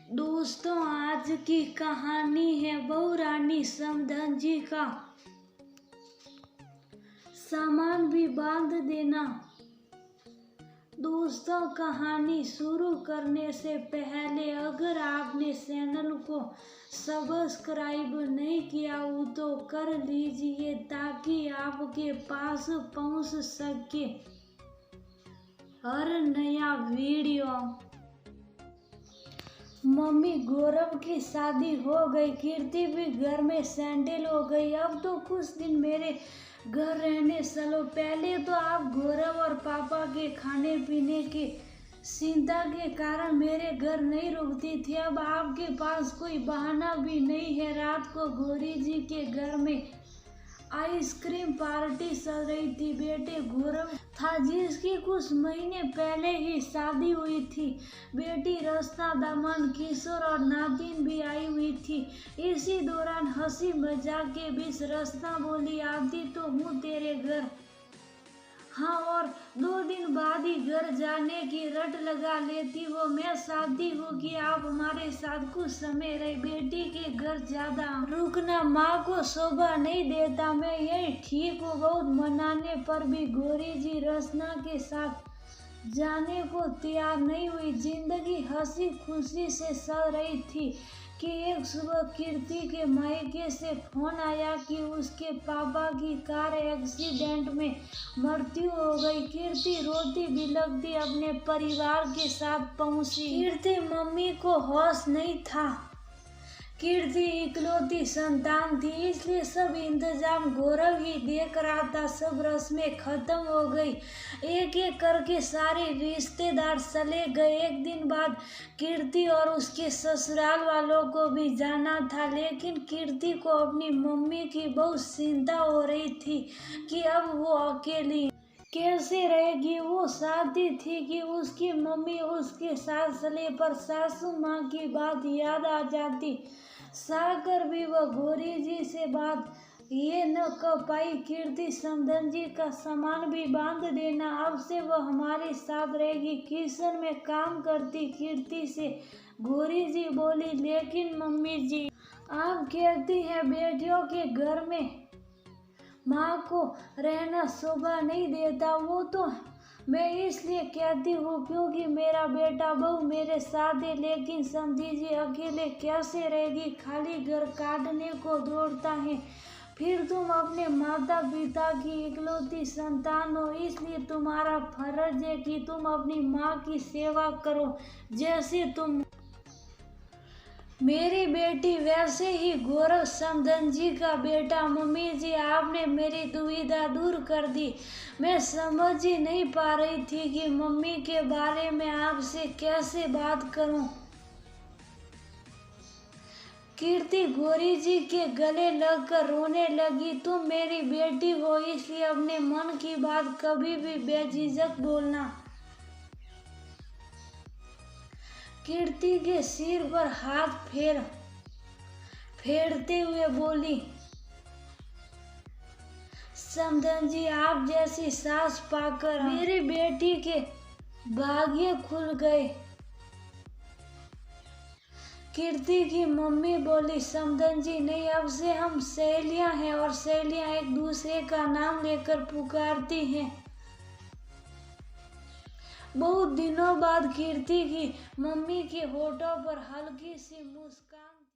दोस्तों, आज की कहानी है बहू रानी समधन जी का सामान भी बांध देना। दोस्तों, कहानी शुरू करने से पहले अगर आपने चैनल को सब्सक्राइब नहीं किया हो तो कर लीजिए ताकि आपके पास पहुंच सके हर नया वीडियो। मम्मी, गौरव की शादी हो गई, कीर्ति भी घर में सेटल हो गई। अब तो कुछ दिन मेरे घर रहने चलो। पहले तो आप गौरव और पापा के खाने पीने की चिंता के कारण मेरे घर नहीं रुकती थी। अब आपके पास कोई बहाना भी नहीं है। रात को गौरी जी के घर में आइसक्रीम पार्टी चल रही थी। बेटे गौरव था जिसकी कुछ महीने पहले ही शादी हुई थी। बेटी रचना, दामाद किशोर और नातिन भी आई हुई थी। इसी दौरान हंसी मजाक के बीच रचना बोली, आती तो हूँ तेरे घर, हाँ, और 2 दिन बाद ही घर जाने की रट लगा लेती हो। मैं चाहती हूँ कि आप हमारे साथ कुछ समय रहे। बेटी के घर ज्यादा रुकना माँ को शोभा नहीं देता। मैं यही ठीक हूँ। बहुत मनाने पर भी गौरी जी रचना के साथ जाने को तैयार नहीं हुई। जिंदगी हंसी खुशी से चल रही थी कि एक सुबह कीर्ति के मायके से फोन आया कि उसके पापा की कार एक्सीडेंट में मृत्यु हो गई। कीर्ति रोती बिलखती अपने परिवार के साथ पहुंची। कीर्ति मम्मी को होश नहीं था। कीर्ति इकलौती संतान थी, इसलिए सब इंतजाम गौरव ही देख रहा था। सब रस्में खत्म हो गई। एक एक करके सारे रिश्तेदार चले गए। एक दिन बाद कीर्ति और उसके ससुराल वालों को भी जाना था, लेकिन कीर्ति को अपनी मम्मी की बहुत चिंता हो रही थी कि अब वो अकेली कैसे रहेगी। वो चाहती थी कि उसकी मम्मी उसके साथ चले, पर सासू माँ की बात याद आ जाती। चाहकर भी वह गौरी जी से बात ये न कर पाई। कीर्ति, समधन जी का सामान भी बांध देना, अब से वह हमारे साथ रहेगी। किचन में काम करती कीर्ति से गौरी जी बोली, लेकिन मम्मी जी, आप कहती हैं बेटियों के घर में माँ को रहना शोभा नहीं देता। वो तो मैं इसलिए कहती हूँ क्योंकि मेरा बेटा बहू मेरे साथ है, लेकिन समझिए अकेले कैसे रहेगी। खाली घर काटने को दौड़ता है। फिर तुम अपने माता पिता की इकलौती संतान हो, इसलिए तुम्हारा फर्ज है कि तुम अपनी माँ की सेवा करो जैसे तुम मेरी बेटी वैसे ही गौरव समधन जी का बेटा। मम्मी जी, आपने मेरी दुविधा दूर कर दी। मैं समझ ही नहीं पा रही थी कि मम्मी के बारे में आपसे कैसे बात करूं। कीर्ति गौरी जी के गले लगकर रोने लगी। तुम मेरी बेटी हो, इसलिए अपने मन की बात कभी भी बेझिझक बोलना। कीर्ति के सिर पर हाथ फेरते हुए बोली, समधन जी, आप जैसी सास पाकर मेरी बेटी के भाग्य खुल गए। कीर्ति की मम्मी बोली, समधन जी नहीं, अब से हम सहेलियां हैं और सहेलियां एक दूसरे का नाम लेकर पुकारती हैं। बहुत दिनों बाद कीर्ति की मम्मी के होठों पर हल्की सी मुस्कान